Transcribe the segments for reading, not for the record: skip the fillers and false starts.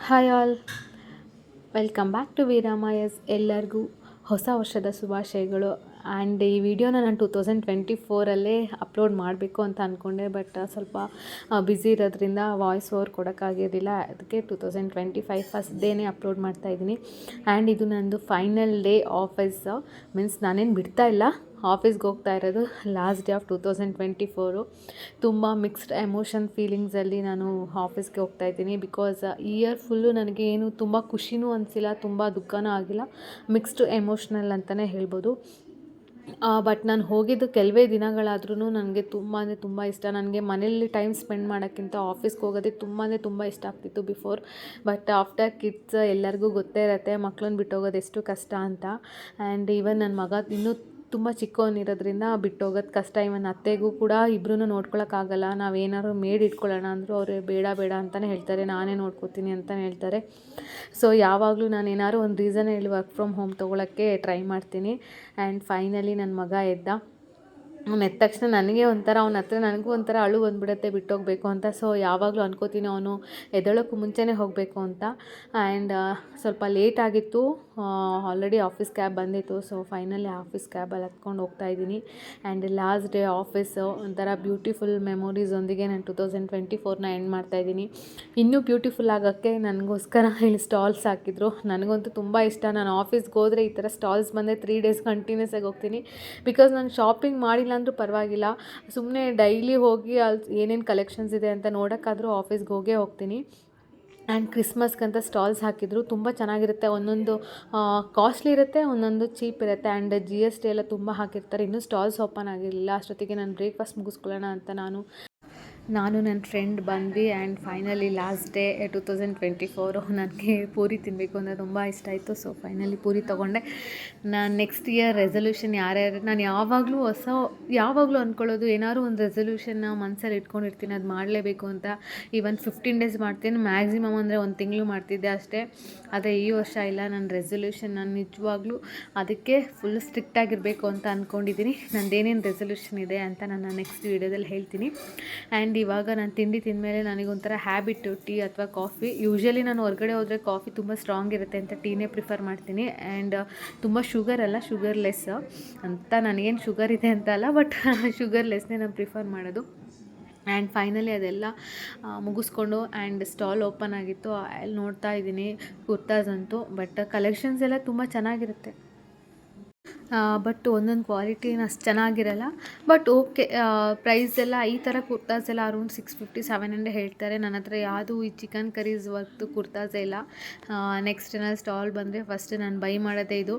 Hi all, welcome back to ವೀರಾಮಯಸ್. ಎಲ್ಲರಿಗೂ ಹೊಸ ವರ್ಷದ ಶುಭಾಶಯಗಳು. ಆ್ಯಂಡ್ ಈ ವಿಡಿಯೋನ ನಾನು 2024 ಅಪ್ಲೋಡ್ ಮಾಡಬೇಕು ಅಂತ ಅಂದ್ಕೊಂಡೆ, ಬಟ್ ಸ್ವಲ್ಪ ಬ್ಯುಸಿ ಇರೋದ್ರಿಂದ ವಾಯ್ಸ್ ಓವರ್ ಕೊಡೋಕ್ಕಾಗಿರಲಿಲ್ಲ. ಅದಕ್ಕೆ 2025 ಫಸ್ಟ್ ಡೇನೇ ಅಪ್ಲೋಡ್ ಮಾಡ್ತಾಯಿದ್ದೀನಿ. ಆ್ಯಂಡ್ ಇದು ನನ್ನದು ಫೈನಲ್ ಡೇ ಆಫೀಸ್. ಮೀನ್ಸ್ ನಾನೇನು ಬಿಡ್ತಾ ಇಲ್ಲ, ಆಫೀಸ್ಗೆ ಹೋಗ್ತಾ ಇರೋದು ಲಾಸ್ಟ್ ಡೇ ಆಫ್ 2024. ತುಂಬ ಮಿಕ್ಸ್ಡ್ ಎಮೋಷನ್ ಫೀಲಿಂಗ್ಸಲ್ಲಿ ನಾನು ಆಫೀಸ್ಗೆ ಹೋಗ್ತಾ ಇದ್ದೀನಿ. ಬಿಕಾಸ್ ಇಯರ್ ಫುಲ್ಲು ನನಗೆ ಏನು ತುಂಬ ಖುಷಿನೂ ಅನಿಸಿಲ್ಲ, ತುಂಬ ದುಃಖನೂ ಆಗಿಲ್ಲ. ಮಿಕ್ಸ್ಡ್ ಎಮೋಷ್ನಲ್ ಅಂತಲೇ ಹೇಳ್ಬೋದು. ಬಟ್ ನಾನು ಹೋಗಿದ್ದು ಕೆಲವೇ ದಿನಗಳಾದ್ರೂ ನನಗೆ ತುಂಬ ಅಂದರೆ ತುಂಬ ಇಷ್ಟ. ನನಗೆ ಮನೇಲಿ ಟೈಮ್ ಸ್ಪೆಂಡ್ ಮಾಡೋಕ್ಕಿಂತ ಆಫೀಸ್ಗೆ ಹೋಗೋದೇ ತುಂಬ ಇಷ್ಟ ಆಗ್ತಿತ್ತು ಬಿಫೋರ್. ಬಟ್ ಆಫ್ಟರ್ ಕಿಡ್ಸ್ ಎಲ್ಲರಿಗೂ ಗೊತ್ತೇ ಇರುತ್ತೆ ಮಕ್ಳನ್ನ ಬಿಟ್ಟು ಹೋಗೋದು ಎಷ್ಟು ಕಷ್ಟ ಅಂತ. ಆ್ಯಂಡ್ ಈವನ್ ನನ್ನ ಮಗ ಇನ್ನೂ ತುಂಬ ಚಿಕ್ಕವನಿರೋದ್ರಿಂದ ಬಿಟ್ಟು ಹೋಗೋದು ಕಷ್ಟ. ಇವನ್ ಅತ್ತೆಗೂ ಕೂಡ ಇಬ್ಬರೂ ನೋಡ್ಕೊಳಕ್ಕಾಗಲ್ಲ. ನಾವೇನಾದ್ರು ಮೇಡ್ ಇಟ್ಕೊಳ್ಳೋಣ ಅಂದರೂ ಅವರು ಬೇಡ ಅಂತಲೇ ಹೇಳ್ತಾರೆ, ನಾನೇ ನೋಡ್ಕೋತೀನಿ ಅಂತಲೇ ಹೇಳ್ತಾರೆ. ಸೊ ಯಾವಾಗಲೂ ನಾನು ಏನಾದ್ರು ಒಂದು ರೀಸನ್ ಹೇಳಿ ವರ್ಕ್ ಫ್ರಮ್ ಹೋಮ್ ತೊಗೊಳಕ್ಕೆ ಟ್ರೈ ಮಾಡ್ತೀನಿ. ಆ್ಯಂಡ್ ಫೈನಲಿ ನನ್ನ ಮಗ ಎದ್ದ. ಅವ್ನು ಎದ್ದ ತಕ್ಷಣ ನನಗೆ ಒಂಥರ, ಅವನ ಹತ್ರ ನನಗೂ ಒಂಥರ ಅಳು ಬಂದುಬಿಡುತ್ತೆ ಬಿಟ್ಟೋಗಬೇಕು ಅಂತ. ಸೊ ಯಾವಾಗಲೂ ಅನ್ಕೋತೀನಿ ಅವನು ಎದ್ದೇಳೋಕ್ಕೂ ಮುಂಚೆನೇ ಹೋಗಬೇಕು ಅಂತ. ಆ್ಯಂಡ್ ಸ್ವಲ್ಪ ಲೇಟ್ ಆಗಿತ್ತು, ಆಲ್ರೆಡಿ ಆಫೀಸ್ ಕ್ಯಾಬ್ ಬಂದಿತ್ತು. ಸೊ ಫೈನಲಿ ಆಫೀಸ್ ಕ್ಯಾಬಲ್ಲಿ ಹತ್ಕೊಂಡು ಹೋಗ್ತಾಯಿದ್ದೀನಿ. ಆ್ಯಂಡ್ ಲಾಸ್ಟ್ ಡೇ ಆಫೀಸು ಒಂಥರ ಬ್ಯೂಟಿಫುಲ್ ಮೆಮೊರೀಸೊಂದಿಗೆ ನಾನು 2024ನ ಎಂಡ್ ಮಾಡ್ತಾಯಿದ್ದೀನಿ. ಇನ್ನೂ ಬ್ಯೂಟಿಫುಲ್ ಆಗೋಕ್ಕೆ ನನಗೋಸ್ಕರ ಇಲ್ಲಿ ಸ್ಟಾಲ್ಸ್ ಹಾಕಿದ್ರು. ನನಗಂತೂ ತುಂಬ ಇಷ್ಟ. ನಾನು ಆಫೀಸ್ಗೆ ಹೋದರೆ ಈ ಥರ ಸ್ಟಾಲ್ಸ್ ಬಂದರೆ 3 ಡೇಸ್ ಕಂಟಿನ್ಯೂಸ್ ಆಗಿ ಹೋಗ್ತೀನಿ. ಬಿಕಾಸ್ ನಾನು ಶಾಪಿಂಗ್ ಮಾಡಿಲ್ಲ ಅಂದರೂ ಪರವಾಗಿಲ್ಲ, ಸುಮ್ಮನೆ ಡೈಲಿ ಹೋಗಿ ಅಲ್ಲಿ ಏನೇನು ಕಲೆಕ್ಷನ್ಸ್ ಇದೆ ಅಂತ ನೋಡೋಕ್ಕಾದರೂ ಆಫೀಸ್ಗೆ ಹೋಗ್ತೀನಿ. ಆ್ಯಂಡ್ ಕ್ರಿಸ್ಮಸ್ಗಂತ ಸ್ಟಾಲ್ಸ್ ಹಾಕಿದ್ರು, ತುಂಬ ಚೆನ್ನಾಗಿರುತ್ತೆ. ಒಂದೊಂದು ಕಾಸ್ಟ್ಲಿ ಇರುತ್ತೆ, ಒಂದೊಂದು ಚೀಪ್ ಇರುತ್ತೆ. ಆ್ಯಂಡ್ GST ಎಲ್ಲ ತುಂಬ ಹಾಕಿರ್ತಾರೆ. ಇನ್ನೂ ಸ್ಟಾಲ್ಸ್ ಓಪನ್ ಆಗಿರಲಿಲ್ಲ. ಅಷ್ಟೊತ್ತಿಗೆ ನಾನು ಬ್ರೇಕ್ಫಾಸ್ಟ್ ಮುಗಿಸ್ಕೊಳ್ಳೋಣ ಅಂತ ನಾನು ನನ್ನ ಫ್ರೆಂಡ್ ಬಂದ್ವಿ. And finally last day 2024. ನನಗೆ ಪೂರಿ ತಿನ್ನಬೇಕು ಅಂದರೆ ತುಂಬ ಇಷ್ಟ ಆಯಿತು. ಸೊ ಫೈನಲಿ ಪೂರಿ ತೊಗೊಂಡೆ. ನಾನು ನೆಕ್ಸ್ಟ್ ಇಯರ್ ರೆಸಲ್ಯೂಷನ್ ನಾನು ಯಾವಾಗಲೂ ಅಂದ್ಕೊಳ್ಳೋದು, ಏನಾದ್ರು ಒಂದು ರೆಸಲ್ಯೂಷನ್ನ ಮನಸ್ಸಲ್ಲಿ ಇಟ್ಕೊಂಡಿರ್ತೀನಿ, ಅದು ಮಾಡಲೇಬೇಕು ಅಂತ. ಈವನ್ 15 ಡೇಸ್ ಮಾಡ್ತೀನಿ, ಮ್ಯಾಕ್ಸಿಮಮ್ ಅಂದರೆ 1 ತಿಂಗಳು ಮಾಡ್ತಿದ್ದೆ ಅಷ್ಟೇ. ಆದರೆ ಈ ವರ್ಷ ಇಲ್ಲ, ನನ್ನ ರೆಸಲ್ಯೂಷನ್ ನಾನು ನಿಜವಾಗ್ಲೂ ಅದಕ್ಕೆ ಫುಲ್ ಸ್ಟ್ರಿಕ್ಟಾಗಿರಬೇಕು ಅಂತ ಅಂದ್ಕೊಂಡಿದ್ದೀನಿ. ನಂದೇನೇನು ರೆಸಲ್ಯೂಷನ್ ಇದೆ ಅಂತ ನಾನು ನೆಕ್ಸ್ಟ್ ವೀಡಿಯೋದಲ್ಲಿ ಹೇಳ್ತೀನಿ. ಆ್ಯಂಡ್ ಇವಾಗ ನಾನು ತಿಂಡಿ ತಿಂದಮೇಲೆ ನನಗೊಂಥರ ಹ್ಯಾಬಿಟ್ಟು ಟೀ ಅಥವಾ ಕಾಫಿ. ಯೂಶ್ವಲಿ ನಾನು ಹೊರಗಡೆ ಹೋದರೆ ಕಾಫಿ ತುಂಬ ಸ್ಟ್ರಾಂಗ್ ಇರುತ್ತೆ ಅಂತ ಟೀನೇ ಪ್ರಿಫರ್ ಮಾಡ್ತೀನಿ. ಆ್ಯಂಡ್ ತುಂಬ ಶುಗರ್ ಅಲ್ಲ, ಶುಗರ್ಲೆಸ್ ಅಂತ. ನನಗೇನು ಶುಗರ್ ಇದೆ ಅಂತ ಅಲ್ಲ, ಬಟ್ ಶುಗರ್ಲೆಸ್ನೇ ನಾನು ಪ್ರಿಫರ್ ಮಾಡೋದು. ಆ್ಯಂಡ್ ಫೈನಲಿ ಅದೆಲ್ಲ ಮುಗಿಸ್ಕೊಂಡು ಆ್ಯಂಡ್ ಸ್ಟಾಲ್ ಓಪನ್ ಆಗಿತ್ತು. ಅಲ್ಲಿ ನೋಡ್ತಾ ಇದ್ದೀನಿ ಕುರ್ತಾಸ್ ಅಂತೂ. ಬಟ್ ಕಲೆಕ್ಷನ್ಸ್ ಎಲ್ಲ ತುಂಬ ಚೆನ್ನಾಗಿರುತ್ತೆ. ಬಟ್ ಒಂದೊಂದು ಕ್ವಾಲಿಟಿನ ಅಷ್ಟು ಚೆನ್ನಾಗಿರಲ್ಲ. ಬಟ್ ಓಕೆ, ಪ್ರೈಸ್ ಎಲ್ಲ ಈ ಥರ ಕುರ್ತಾಸ್ ಎಲ್ಲ ಅರೌಂಡ್ 650-700 ಹೇಳ್ತಾರೆ. ನನ್ನ ಹತ್ರ ಯಾವುದು ಈ ಚಿಕನ್ ಕರೀಸ್ ವರ್ಕ್ದು ಕುರ್ತಾಸೇ ಇಲ್ಲ. ನೆಕ್ಸ್ಟ್ ಏನಾದ್ರು ಸ್ಟಾಲ್ ಬಂದರೆ ಫಸ್ಟ್ ನಾನು ಬೈ ಮಾಡೋದೇ ಇದು.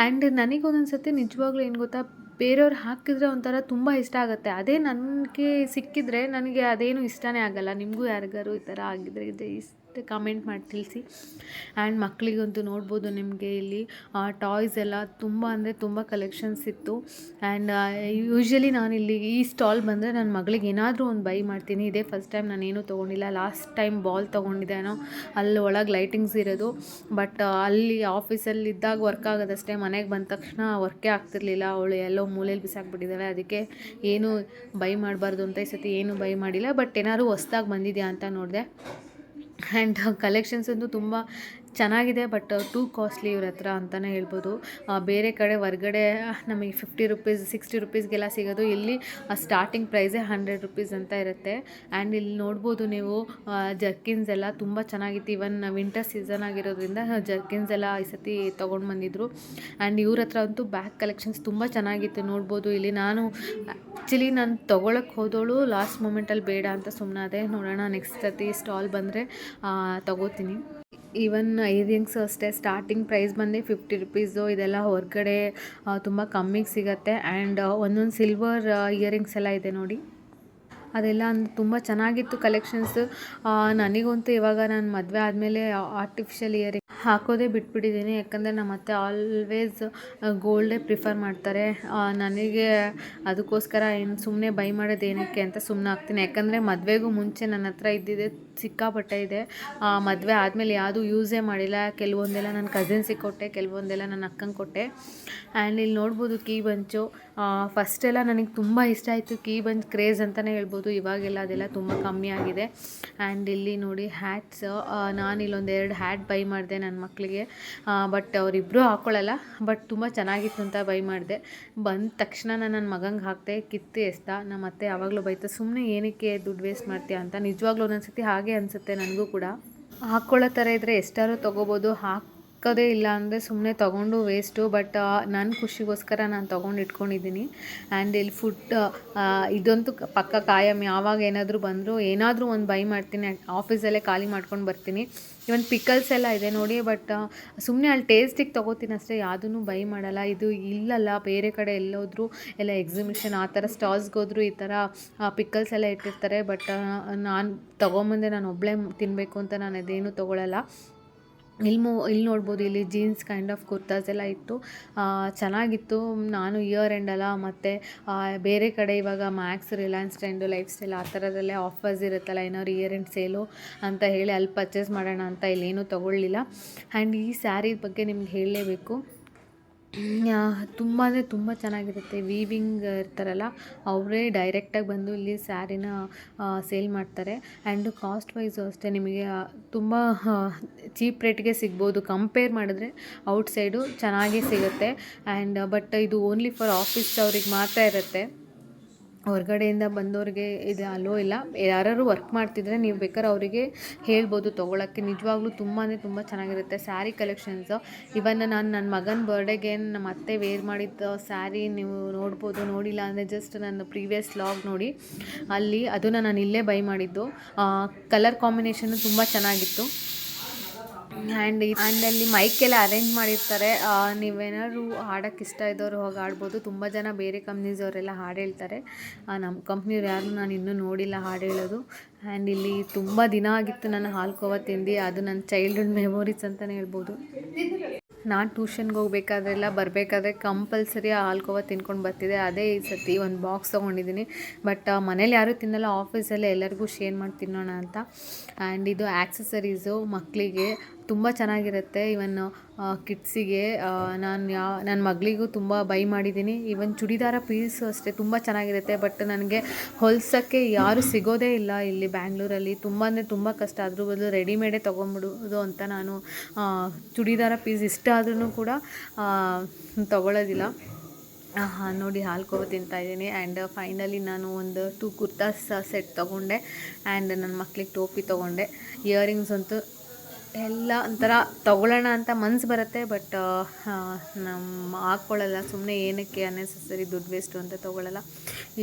ಆ್ಯಂಡ್ ನನಗೊಂದೊಂದು ಸತಿ ನಿಜವಾಗ್ಲೂ ಏನು ಗೊತ್ತಾ, ಬೇರೆಯವ್ರು ಹಾಕಿದರೆ ಒಂಥರ ತುಂಬ ಇಷ್ಟ ಆಗುತ್ತೆ. ಅದೇ ನನಗೆ ಸಿಕ್ಕಿದರೆ ನನಗೆ ಅದೇನು ಇಷ್ಟನೇ ಆಗಲ್ಲ. ನಿಮಗೂ ಯಾರಿಗಾರು ಈ ಥರ ಆಗಿದ್ರೆ ಇಷ್ಟು ಕಮೆಂಟ್ ಮಾಡಿ ತಿಳಿಸಿ. ಆ್ಯಂಡ್ ಮಕ್ಕಳಿಗಂತೂ ನೋಡ್ಬೋದು ನಿಮಗೆ ಇಲ್ಲಿ ಟಾಯ್ಸ್ ಎಲ್ಲ ತುಂಬ ಅಂದರೆ ತುಂಬ ಕಲೆಕ್ಷನ್ಸ್ ಇತ್ತು. ಆ್ಯಂಡ್ ಯೂಶ್ವಲಿ ನಾನಿಲ್ಲಿ ಈ ಸ್ಟಾಲ್ ಬಂದರೆ ನನ್ನ ಮಗಳಿಗೆ ಏನಾದರೂ ಒಂದು ಬೈ ಮಾಡ್ತೀನಿ. ಇದೇ ಫಸ್ಟ್ ಟೈಮ್ ನಾನೇನು ತೊಗೊಂಡಿಲ್ಲ. ಲಾಸ್ಟ್ ಟೈಮ್ ಬಾಲ್ ತೊಗೊಂಡಿದ್ದೇನೋ, ಅಲ್ಲಿ ಒಳಗೆ ಲೈಟಿಂಗ್ಸ್ ಇರೋದು. ಬಟ್ ಅಲ್ಲಿ ಆಫೀಸಲ್ಲಿ ಇದ್ದಾಗ ವರ್ಕ್ ಆಗೋದಷ್ಟೇ, ಮನೆಗೆ ಬಂದ ತಕ್ಷಣ ವರ್ಕೇ ಆಗ್ತಿರ್ಲಿಲ್ಲ. ಅವಳು ಎಲ್ಲೋ ಮೂಲೆಯಲ್ಲಿ ಬಿಸಾಕ್ಬಿಟ್ಟಿದ್ದಾಳೆ. ಅದಕ್ಕೆ ಏನು ಬೈ ಮಾಡಬಾರ್ದು ಅಂತ ಈ ಸತಿ ಏನು ಬೈ ಮಾಡಿಲ್ಲ. ಬಟ್ ಏನಾದ್ರು ಹೊಸ್ದಾಗಿ ಬಂದಿದೆಯಾ ಅಂತ ನೋಡಿದೆ. ಆ್ಯಂಡ್ ಕಲೆಕ್ಷನ್ಸ್ ಅಂತೂ ತುಂಬ ಚೆನ್ನಾಗಿದೆ. ಬಟ್ ಟೂ ಕಾಸ್ಟ್ಲಿ ಇವ್ರ ಹತ್ರ ಅಂತಲೇ ಹೇಳ್ಬೋದು. ಬೇರೆ ಕಡೆ ಹೊರ್ಗಡೆ ನಮಗೆ 50 ರೂಪೀಸ್ 60 ರೂಪೀಸ್ಗೆಲ್ಲ ಸಿಗೋದು, ಇಲ್ಲಿ ಸ್ಟಾರ್ಟಿಂಗ್ ಪ್ರೈಸೇ 100 ರೂಪೀಸ್ ಅಂತ ಇರುತ್ತೆ. ಆ್ಯಂಡ್ ಇಲ್ಲಿ ನೋಡ್ಬೋದು ನೀವು ಜರ್ಕಿನ್ಸ್ ಎಲ್ಲ ತುಂಬ ಚೆನ್ನಾಗಿತ್ತು. ಇವನ್ ವಿಂಟರ್ ಸೀಸನ್ ಆಗಿರೋದ್ರಿಂದ ಜರ್ಕಿನ್ಸ್ ಎಲ್ಲ ಈ ಸತಿ ತೊಗೊಂಡು ಬಂದಿದ್ರು. ಆ್ಯಂಡ್ ಇವ್ರ ಹತ್ರ ಅಂತೂ ಬ್ಯಾಗ್ ಕಲೆಕ್ಷನ್ಸ್ ತುಂಬ ಚೆನ್ನಾಗಿತ್ತು. ನೋಡ್ಬೋದು ಇಲ್ಲಿ ನಾನು ತೊಗೊಳಕ್ಕೆ ಹೋದವಳು ಲಾಸ್ಟ್ ಮೂಮೆಂಟಲ್ಲಿ ಬೇಡ ಅಂತ ಸುಮ್ಮನಾದೆ. ನೋಡೋಣ ನೆಕ್ಸ್ಟ್ ಸತಿ ಸ್ಟಾಲ್ ಬಂದರೆ ತೊಗೋತೀನಿ. ಈವನ್ ಇಯರಿಂಗ್ಸು ಅಷ್ಟೇ, ಸ್ಟಾರ್ಟಿಂಗ್ ಪ್ರೈಸ್ ಬಂದು 50 ರೂಪೀಸು. ಇದೆಲ್ಲ ಹೊರಗಡೆ ತುಂಬ ಕಮ್ಮಿಗೆ ಸಿಗುತ್ತೆ. ಆ್ಯಂಡ್ ಒಂದೊಂದು ಸಿಲ್ವರ್ ಇಯರಿಂಗ್ಸ್ ಎಲ್ಲ ಇದೆ ನೋಡಿ, ಅದೆಲ್ಲ ತುಂಬ ಚೆನ್ನಾಗಿತ್ತು ಕಲೆಕ್ಷನ್ಸು. ನನಗಂತೂ ಇವಾಗ ನಾನು ಮದುವೆ ಆದಮೇಲೆ ಆರ್ಟಿಫಿಷಿಯಲ್ ಇಯರಿಂಗ್ ಹಾಕೋದೇ ಬಿಟ್ಬಿಟ್ಟಿದ್ದೀನಿ. ಯಾಕಂದರೆ ನಮ್ಮ ಅತ್ತೆ ಆಲ್ವೇಸ್ ಗೋಲ್ಡೇ ಪ್ರಿಫರ್ ಮಾಡ್ತಾರೆ. ನನಗೆ ಅದಕ್ಕೋಸ್ಕರ ಏನು ಸುಮ್ಮನೆ ಬೈ ಮಾಡೋದು ಏನಕ್ಕೆ ಅಂತ ಸುಮ್ಮನಾಗ್ತೀನಿ. ಯಾಕಂದರೆ ಮದುವೆಗೂ ಮುಂಚೆ ನನ್ನ ಹತ್ರ ಇದ್ದಿದ್ದೆ ಸಿಕ್ಕಾಪಟ್ಟೆ ಇದೆ. ಮದುವೆ ಆದಮೇಲೆ ಯಾವುದೂ ಯೂಸೇ ಮಾಡಿಲ್ಲ. ಕೆಲವೊಂದೆಲ್ಲ ನನ್ನ ಕಸಿನ್ಸಿಗೆ ಕೊಟ್ಟೆ, ಕೆಲವೊಂದೆಲ್ಲ ನನ್ನ ಅಕ್ಕಂಗೆ ಕೊಟ್ಟೆ. ಆ್ಯಂಡ್ ಇಲ್ಲಿ ನೋಡ್ಬೋದು ಕೀ ಬಂಚು. ಫಸ್ಟೆಲ್ಲ ನನಗೆ ತುಂಬ ಇಷ್ಟ ಆಯಿತು ಕೀ ಬಂಚ್ ಕ್ರೇಜ್ ಅಂತಲೇ ಹೇಳ್ಬೋದು. ನೋಡ್ಬೋದು. ಇವಾಗೆಲ್ಲ ಅದೆಲ್ಲ ತುಂಬ ಕಮ್ಮಿ ಆಗಿದೆ. ಆ್ಯಂಡ್ ಇಲ್ಲಿ ನೋಡಿ ಹ್ಯಾಟ್ಸ್, ನಾನು ಇಲ್ಲೊಂದು 2 ಹ್ಯಾಟ್ ಬೈ ಮಾಡಿದೆ ನನ್ನ ಮಕ್ಕಳಿಗೆ. ಬಟ್ ಅವರಿಬ್ಬರು ಹಾಕ್ಕೊಳ್ಳಲ್ಲ, ಬಟ್ ತುಂಬ ಚೆನ್ನಾಗಿತ್ತು ಅಂತ ಬೈ ಮಾಡಿದೆ. ಬಂದ ತಕ್ಷಣ ನಾನು ನನ್ನ ಮಗಂಗೆ ಹಾಕ್ತೆ, ಕಿತ್ತು ಎಸ್ದ. ನಮ್ಮ ಅತ್ತೆ ಯಾವಾಗಲೂ ಬೈತಾ, ಸುಮ್ಮನೆ ಏನಕ್ಕೆ ದುಡ್ಡು ವೇಸ್ಟ್ ಮಾಡ್ತೀಯ ಅಂತ. ನಿಜವಾಗ್ಲೂ ಒಂದೊಂದ್ಸತಿ ಹಾಗೆ ಅನಿಸುತ್ತೆ ನನಗೂ ಕೂಡ. ಹಾಕ್ಕೊಳ್ಳೋ ಥರ ಇದ್ದರೆ ಎಷ್ಟಾದ್ರೂ ತೊಗೋಬೋದು, ಹಾಕೋದೇ ಇಲ್ಲ ಅಂದರೆ ಸುಮ್ಮನೆ ತೊಗೊಂಡು ವೇಸ್ಟು. ಬಟ್ ನನ್ನ ಖುಷಿಗೋಸ್ಕರ ನಾನು ತೊಗೊಂಡು ಇಟ್ಕೊಂಡಿದ್ದೀನಿ. ಆ್ಯಂಡ್ ಇಲ್ಲಿ ಫುಡ್ ಇದಂತೂ ಪಕ್ಕ ಕಾಯಂ. ಯಾವಾಗ ಏನಾದರೂ ಬಂದರೂ ಏನಾದರೂ ಒಂದು ಬೈ ಮಾಡ್ತೀನಿ. ಆಫೀಸಲ್ಲೇ ಖಾಲಿ ಮಾಡ್ಕೊಂಡು ಬರ್ತೀನಿ. ಇವನ್ ಪಿಕಲ್ಸ್ ಎಲ್ಲ ಇದೆ ನೋಡಿ, ಬಟ್ ಸುಮ್ಮನೆ ಅಲ್ಲಿ ಟೇಸ್ಟಿಗೆ ತೊಗೋತೀನಿ ಅಷ್ಟೇ, ಯಾವುದೂ ಬೈ ಮಾಡಲ್ಲ. ಇದು ಇಲ್ಲಲ್ಲ, ಬೇರೆ ಕಡೆ ಎಲ್ಲೋದ್ರೂ ಎಲ್ಲ ಎಕ್ಸಿಬಿಷನ್ ಆ ಥರ ಸ್ಟಾಲ್ಸ್ಗೆ ಹೋದ್ರು ಈ ಥರ ಪಿಕಲ್ಸ್ ಎಲ್ಲ ಇಟ್ಟಿರ್ತಾರೆ. ಬಟ್ ನಾನು ತೊಗೊಂಬಂದೆ ನಾನು ಒಬ್ಬಳೇ ತಿನ್ನಬೇಕು ಅಂತ ನಾನು ಅದೇನೂ ತೊಗೊಳ್ಳಲ್ಲ. ಇಲ್ಲಿ ನೋಡ್ಬೋದು, ಇಲ್ಲಿ ಜೀನ್ಸ್ ಕೈಂಡ್ ಆಫ್ ಕುರ್ತಾಸ್ ಎಲ್ಲ ಇತ್ತು, ಚೆನ್ನಾಗಿತ್ತು. ನಾನು ಇಯರ್ ಎಂಡ್ ಅಲ್ಲ, ಮತ್ತು ಬೇರೆ ಕಡೆ ಇವಾಗ Max, Reliance trend, life style ಆ ಥರದಲ್ಲೇ ಆಫರ್ಸ್ ಇರುತ್ತಲ್ಲ, ಏನಾದ್ರು ಇಯರ್ ಎಂಡ್ ಸೇಲು ಅಂತ ಹೇಳಿ ಅಲ್ಲಿ ಪರ್ಚೇಸ್ ಮಾಡೋಣ ಅಂತ ಇಲ್ಲೇನೂ ತೊಗೊಳ್ಳಿಲ್ಲ. ಆ್ಯಂಡ್ ಈ ಸ್ಯಾರಿ ಬಗ್ಗೆ ನಿಮ್ಗೆ ಹೇಳಲೇಬೇಕು, ತುಂಬ ಅಂದರೆ ತುಂಬ ಚೆನ್ನಾಗಿರುತ್ತೆ. ವೀವಿಂಗ್ ಇರ್ತಾರಲ್ಲ ಅವರೇ ಡೈರೆಕ್ಟಾಗಿ ಬಂದು ಇಲ್ಲಿ ಸ್ಯಾರಿನ ಸೇಲ್ ಮಾಡ್ತಾರೆ. ಆ್ಯಂಡ್ ಕಾಸ್ಟ್ ವೈಸು ಅಷ್ಟೇ ನಿಮಗೆ ತುಂಬ ಚೀಪ್ ರೇಟ್ಗೆ ಸಿಗ್ಬೋದು. ಕಂಪೇರ್ ಮಾಡಿದ್ರೆ ಔಟ್ಸೈಡು ಚೆನ್ನಾಗೇ ಸಿಗುತ್ತೆ. ಆ್ಯಂಡ್ ಬಟ್ ಇದು ಓನ್ಲಿ ಫಾರ್ ಆಫೀಸ್ ಅವ್ರಿಗೆ ಮಾತ್ರ ಇರುತ್ತೆ, ಹೊರಗಡೆಯಿಂದ ಬಂದವ್ರಿಗೆ ಇದು ಅಲೋ ಇಲ್ಲ. ಯಾರು ವರ್ಕ್ ಮಾಡ್ತಿದ್ರೆ ನೀವು ಬೇಕಾದ್ರೆ ಅವರಿಗೆ ಹೇಳ್ಬೋದು ತೊಗೊಳಕ್ಕೆ. ನಿಜವಾಗ್ಲೂ ತುಂಬ ಅಂದರೆ ತುಂಬ ಚೆನ್ನಾಗಿರುತ್ತೆ ಸ್ಯಾರಿ ಕಲೆಕ್ಷನ್ಸು. ಇವನ್ ನಾನು ನನ್ನ ಮಗನ ಬರ್ಡೇಗೆ ನಮ್ಮ ಅತ್ತೆ ವೇರ್ ಮಾಡಿದ್ದ ಸ್ಯಾರಿ ನೀವು ನೋಡ್ಬೋದು. ನೋಡಿಲ್ಲ ಅಂದರೆ ಜಸ್ಟ್ ನನ್ನ ಪ್ರೀವಿಯಸ್ ವ್ಲಾಗ್ ನೋಡಿ, ಅಲ್ಲಿ ಅದನ್ನು ನಾನು ಇಲ್ಲೇ ಬೈ ಮಾಡಿದ್ದು. ಕಲರ್ ಕಾಂಬಿನೇಷನ್ನು ತುಂಬ ಚೆನ್ನಾಗಿತ್ತು. ಆ್ಯಂಡ್ ಅಲ್ಲಿ ಮೈಕೆಲ್ಲ ಅರೇಂಜ್ ಮಾಡಿರ್ತಾರೆ. ನೀವೇನಾದ್ರು ಹಾಡೋಕ್ಕೆ ಇಷ್ಟ ಇದ್ದವರು ಹೋಗಿ ಆಡ್ಬೋದು. ತುಂಬ ಜನ ಬೇರೆ ಕಂಪ್ನೀಸವರೆಲ್ಲ ಹಾಡು ಹೇಳ್ತಾರೆ. ನಮ್ಮ ಕಂಪ್ನಿಯವ್ರು ಯಾರು ನಾನು ಇನ್ನೂ ನೋಡಿಲ್ಲ ಹಾಡು ಹೇಳೋದು. ಆ್ಯಂಡ್ ಇಲ್ಲಿ ತುಂಬ ದಿನ ಆಗಿತ್ತು ನಾನು ಹಾಲ್ಕೋವಾ ತಿಂದು, ಅದು ನನ್ನ ಚೈಲ್ಡ್ಹುಡ್ ಮೆಮೊರೀಸ್ ಅಂತಲೇ ಹೇಳ್ಬೋದು. ನಾನು ಟ್ಯೂಷನ್ಗೆ ಹೋಗ್ಬೇಕಾದ್ರೆಲ್ಲ ಬರಬೇಕಾದ್ರೆ ಕಂಪಲ್ಸರಿ ಹಾಲ್ಕೋವಾ ತಿನ್ಕೊಂಡು ಬರ್ತಿದ್ದೆ. ಅದೇ ಈ ಸತಿ ಒಂದು ಬಾಕ್ಸ್ ತೊಗೊಂಡಿದ್ದೀನಿ. ಬಟ್ ಮನೇಲಿ ಯಾರೂ ತಿನ್ನಲ್ಲ, ಆಫೀಸಲ್ಲಿ ಎಲ್ಲರಿಗೂ ಶೇರ್ ಮಾಡಿ ತಿನ್ನೋಣ ಅಂತ. ಆ್ಯಂಡ್ ಇದು ಆ್ಯಕ್ಸಸರೀಸು ಮಕ್ಕಳಿಗೆ ತುಂಬ ಚೆನ್ನಾಗಿರುತ್ತೆ. ಇವನ್ ಕಿಡ್ಸಿಗೆ ನನ್ನ ಮಗಳಿಗೂ ತುಂಬ ಬೈ ಮಾಡಿದ್ದೀನಿ. ಇವನ್ ಚೂಡಿದಾರ ಪೀಸು ಅಷ್ಟೇ ತುಂಬ ಚೆನ್ನಾಗಿರುತ್ತೆ. ಬಟ್ ನನಗೆ ಹೊಲ್ಸೋಕ್ಕೆ ಯಾರೂ ಸಿಗೋದೇ ಇಲ್ಲ ಇಲ್ಲಿ ಬ್ಯಾಂಗ್ಳೂರಲ್ಲಿ. ತುಂಬ ಅಂದರೆ ತುಂಬ ಕಷ್ಟ. ಅದ್ರ ಬದಲು ರೆಡಿಮೇಡೇ ತೊಗೊಂಬಿಡೋದು ಅಂತ ನಾನು ಚೂಡಿದಾರ ಪೀಸ್ ಇಷ್ಟ ಆದ್ರೂ ಕೂಡ ತೊಗೊಳ್ಳೋದಿಲ್ಲ. ನೋಡಿ ಹಾಲ್ಕೋವಾ ತಿಂತಾಯಿದ್ದೀನಿ. ಆ್ಯಂಡ್ ಫೈನಲಿ ನಾನು ಒಂದು 2 ಕುರ್ತಾಸ್ ಸೆಟ್ ತೊಗೊಂಡೆ. ಆ್ಯಂಡ್ ನನ್ನ ಮಕ್ಳಿಗೆ ಟೋಪಿ ತೊಗೊಂಡೆ. ಇಯರಿಂಗ್ಸ್ ಅಂತೂ ಎಲ್ಲ ಒಂಥರ ತೊಗೊಳ್ಳೋಣ ಅಂತ ಮನಸ್ಸು ಬರುತ್ತೆ, ಬಟ್ ನಮ್ಮ ಹಾಕ್ಕೊಳ್ಳಲ್ಲ. ಸುಮ್ಮನೆ ಏನಕ್ಕೆ ಅನ್ನೆಸೆಸರಿ ದುಡ್ಡು ವೇಸ್ಟು ಅಂತ ತೊಗೊಳ್ಳಲ್ಲ.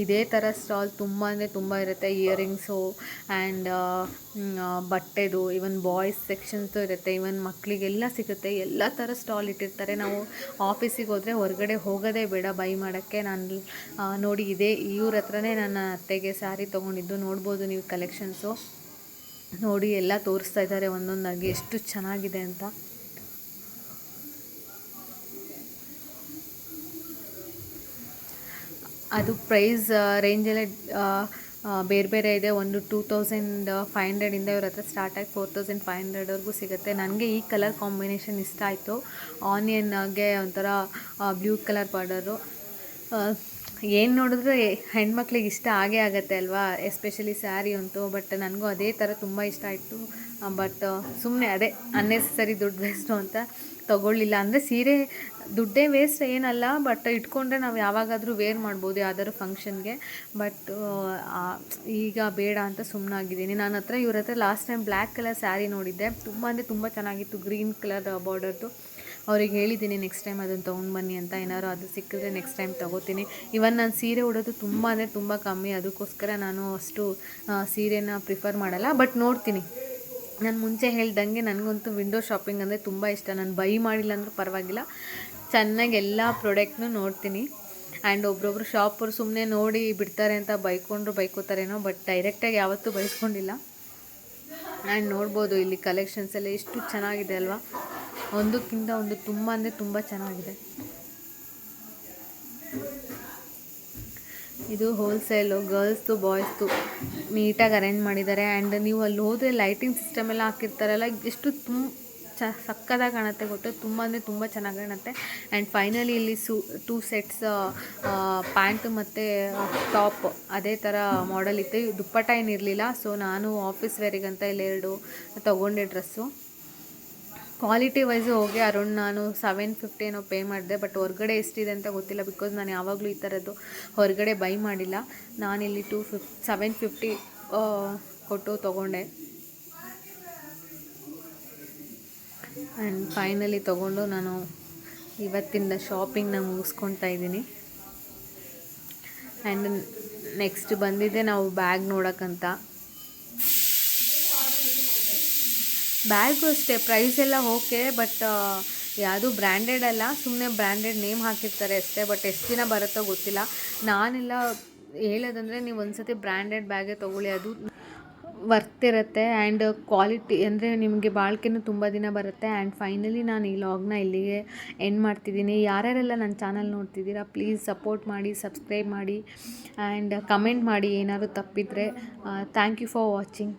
ಇದೇ ಥರ ಸ್ಟಾಲ್ ತುಂಬ ಅಂದರೆ ತುಂಬ ಇರುತ್ತೆ. ಇಯರಿಂಗ್ಸು ಆ್ಯಂಡ್ ಬಟ್ಟೆದು, ಇವನ್ ಬಾಯ್ಸ್ ಸೆಕ್ಷನ್ಸು ಇರುತ್ತೆ. ಇವನ್ ಮಕ್ಕಳಿಗೆಲ್ಲ ಸಿಗುತ್ತೆ. ಎಲ್ಲ ಥರ ಸ್ಟಾಲ್ ಇಟ್ಟಿರ್ತಾರೆ. ನಾವು ಆಫೀಸಿಗೆ ಹೋದರೆ ಹೊರಗಡೆ ಹೋಗೋದೇ ಬೇಡ ಬೈ ಮಾಡೋಕ್ಕೆ. ನಾನು ನೋಡಿ ಇವ್ರ ಹತ್ರನೇ ನನ್ನ ಅತ್ತೆಗೆ ಸ್ಯಾರಿ ತೊಗೊಂಡಿದ್ದು. ನೋಡ್ಬೋದು ನೀವು ಕಲೆಕ್ಷನ್ಸು ನೋಡಿ, ಎಲ್ಲ ತೋರಿಸ್ತಾ ಇದ್ದಾರೆ ಒಂದೊಂದಾಗಿ ಎಷ್ಟು ಚೆನ್ನಾಗಿದೆ ಅಂತ. ಅದು ಪ್ರೈಸ್ ರೇಂಜಲ್ಲೇ ಬೇರೆ ಬೇರೆ ಇದೆ. ಒಂದು 2500 ಇವ್ರ ಹತ್ರ ಸ್ಟಾರ್ಟ್ ಆಗಿ 4500ವರೆಗೂ ಸಿಗುತ್ತೆ. ನನಗೆ ಈ ಕಲರ್ ಕಾಂಬಿನೇಷನ್ ಇಷ್ಟ ಆಯಿತು. ಆನಿಯನ್ಗೆ ಒಂಥರ ಬ್ಲೂ ಕಲರ್ ಬಾರ್ಡರು. ಏನು ನೋಡಿದ್ರೆ ಹೆಣ್ಮಕ್ಳಿಗೆ ಇಷ್ಟ ಆಗೇ ಆಗುತ್ತೆ ಅಲ್ವಾ, ಎಸ್ಪೆಷಲಿ ಸ್ಯಾರಿ ಅಂತೂ. ಬಟ್ ನನಗೂ ಅದೇ ಥರ ತುಂಬ ಇಷ್ಟ ಆಯಿತು. ಬಟ್ ಸುಮ್ಮನೆ ಅದೇ ಅನ್ನೆಸೆಸರಿ ದುಡ್ಡು ವೇಸ್ಟು ಅಂತ ತೊಗೊಳ್ಳಿಲ್ಲ. ಅಂದರೆ ಸೀರೆ ದುಡ್ಡೇ ವೇಸ್ಟ್ ಏನಲ್ಲ, ಬಟ್ ಇಟ್ಕೊಂಡ್ರೆ ನಾವು ಯಾವಾಗಾದರೂ ವೇರ್ ಮಾಡ್ಬೋದು ಯಾವ್ದಾದ್ರು ಫಂಕ್ಷನ್ಗೆ. ಬಟ್ ಈಗ ಬೇಡ ಅಂತ ಸುಮ್ಮನಾಗಿದ್ದೀನಿ. ನನ್ನ ಹತ್ರ ಇವ್ರ ಹತ್ರ last time black colour sari ನೋಡಿದ್ದೆ. ತುಂಬ ಅಂದರೆ ತುಂಬ ಚೆನ್ನಾಗಿತ್ತು, ಗ್ರೀನ್ ಕಲರ್ ಬಾರ್ಡರ್ದು. ಅವ್ರಿಗೆ ಹೇಳಿದ್ದೀನಿ ನೆಕ್ಸ್ಟ್ ಟೈಮ್ ಅದನ್ನು ತೊಗೊಂಡು ಬನ್ನಿ ಅಂತ. ಏನಾದ್ರು ಅದು ಸಿಕ್ಕಿದ್ರೆ ನೆಕ್ಸ್ಟ್ ಟೈಮ್ ತೊಗೋತೀನಿ. ಇವನ್ ನಾನು ಸೀರೆ ಉಡೋದು ತುಂಬ ಅಂದರೆ ತುಂಬ ಕಮ್ಮಿ, ಅದಕ್ಕೋಸ್ಕರ ನಾನು ಅಷ್ಟು ಸೀರೆನ ಪ್ರಿಫರ್ ಮಾಡಲ್ಲ. ಬಟ್ ನೋಡ್ತೀನಿ. ನಾನು ಮುಂಚೆ ಹೇಳ್ದಂಗೆ ನನಗಂತೂ ವಿಂಡೋ ಶಾಪಿಂಗ್ ಅಂದರೆ ತುಂಬ ಇಷ್ಟ. ನಾನು ಬೈ ಮಾಡಿಲ್ಲ ಅಂದರೂ ಪರವಾಗಿಲ್ಲ, ಚೆನ್ನಾಗಿ ಎಲ್ಲ ಪ್ರಾಡಕ್ಟ್ನೂ ನೋಡ್ತೀನಿ. ಆ್ಯಂಡ್ ಒಬ್ರೊಬ್ರು ಶಾಪರು ಸುಮ್ಮನೆ ನೋಡಿ ಬಿಡ್ತಾರೆ ಅಂತ ಬೈಕೋತಾರೇನೋ, ಬಟ್ ಡೈರೆಕ್ಟಾಗಿ ಯಾವತ್ತೂ ಬೈಸ್ಕೊಂಡಿಲ್ಲ. ಆ್ಯಂಡ್ ನೋಡ್ಬೋದು ಇಲ್ಲಿ ಕಲೆಕ್ಷನ್ಸ್ ಎಲ್ಲ ಎಷ್ಟು ಚೆನ್ನಾಗಿದೆ ಅಲ್ವಾ, ಒಂದಕ್ಕಿಂತ ಒಂದು ತುಂಬ ಅಂದರೆ ತುಂಬ ಚೆನ್ನಾಗಿದೆ. ಇದು ಹೋಲ್ಸೇಲು, ಗರ್ಲ್ಸ್ದು ಬಾಯ್ಸ್ದು ನೀಟಾಗಿ ಅರೇಂಜ್ ಮಾಡಿದ್ದಾರೆ. ಆ್ಯಂಡ್ ನೀವು ಅಲ್ಲಿ ಹೋದರೆ ಲೈಟಿಂಗ್ ಸಿಸ್ಟಮ್ ಎಲ್ಲ ಹಾಕಿರ್ತಾರಲ್ಲ, ಎಷ್ಟು ಸಕ್ಕತ್ತಾಗಿ ಕಾಣುತ್ತೆ ಗೊತ್ತು, ತುಂಬ ಅಂದರೆ ತುಂಬ ಚೆನ್ನಾಗಿ ಕಾಣುತ್ತೆ. ಆ್ಯಂಡ್ ಫೈನಲಿ ಇಲ್ಲಿ 2 ಸೆಟ್ಸ್ ಪ್ಯಾಂಟು ಮತ್ತು ಟಾಪ್ ಅದೇ ಥರ ಮಾಡೆಲ್ ಇತ್ತು. ದುಪ್ಪಟ್ಟ ಏನಿರಲಿಲ್ಲ. ಸೊ ನಾನು ಆಫೀಸ್ ವೇರಿಗಂತ ಇಲ್ಲಿ 2 ತೊಗೊಂಡೆ ಡ್ರೆಸ್ಸು. ಕ್ವಾಲಿಟಿ ವೈಸು ಹೋಗಿ ಅರೌಂಡ್ ನಾನು 750 ಏನೋ ಪೇ ಮಾಡಿದೆ. ಬಟ್ ಹೊರಗಡೆ ಎಷ್ಟಿದೆ ಅಂತ ಗೊತ್ತಿಲ್ಲ, ಬಿಕಾಸ್ ನಾನು ಯಾವಾಗಲೂ ಈ ಥರದ್ದು ಹೊರಗಡೆ ಬೈ ಮಾಡಿಲ್ಲ. ನಾನಿಲ್ಲಿ 750 ಕೊಟ್ಟು ತೊಗೊಂಡೆ. ಆ್ಯಂಡ್ ಫೈನಲಿ ತೊಗೊಂಡು ನಾನು ಇವತ್ತಿಂದ ಶಾಪಿಂಗ್ನ ಮುಗಿಸ್ಕೊತಾ ಇದ್ದೀನಿ. ಆ್ಯಂಡ್ ನೆಕ್ಸ್ಟ್ ಬಂದಿದ್ದೆ ನಾವು ಬ್ಯಾಗ್ ನೋಡೋಕ್ಕಂತ. ಬ್ಯಾಗು ಅಷ್ಟೇ ಪ್ರೈಸ್ ಎಲ್ಲ ಓಕೆ, ಬಟ್ ಯಾವುದು ಬ್ರ್ಯಾಂಡೆಡ್ ಅಲ್ಲ, ಸುಮ್ಮನೆ ಬ್ರ್ಯಾಂಡೆಡ್ ನೇಮ್ ಹಾಕಿರ್ತಾರೆ ಅಷ್ಟೇ. ಬಟ್ ಎಷ್ಟು ದಿನ ಬರುತ್ತೋ ಗೊತ್ತಿಲ್ಲ. ನಾನೆಲ್ಲ ಹೇಳೋದಂದರೆ ನೀವು ಒಂದು ಸತಿ ಬ್ರ್ಯಾಂಡೆಡ್ ಬ್ಯಾಗೇ ತೊಗೊಳ್ಳಿ, ಅದು ವರ್ತ್ ಇರುತ್ತೆ. ಆ್ಯಂಡ್ ಕ್ವಾಲಿಟಿ ಅಂದರೆ ನಿಮಗೆ ಬಾಳಿಕೆನೂ ತುಂಬ ದಿನ ಬರುತ್ತೆ. ಆ್ಯಂಡ್ ಫೈನಲಿ ನಾನು ಈ ಲಾಗ್ನ ಇಲ್ಲಿಗೆ ಎಂಡ್ ಮಾಡ್ತಿದ್ದೀನಿ. ಯಾರ್ಯಾರೆಲ್ಲ ನನ್ನ ಚಾನಲ್ ನೋಡ್ತಿದ್ದೀರಾ ಪ್ಲೀಸ್ ಸಪೋರ್ಟ್ ಮಾಡಿ, ಸಬ್ಸ್ಕ್ರೈಬ್ ಮಾಡಿ ಆ್ಯಂಡ್ ಕಮೆಂಟ್ ಮಾಡಿ ಏನಾದರೂ ತಪ್ಪಿದರೆ. Thank you for watching.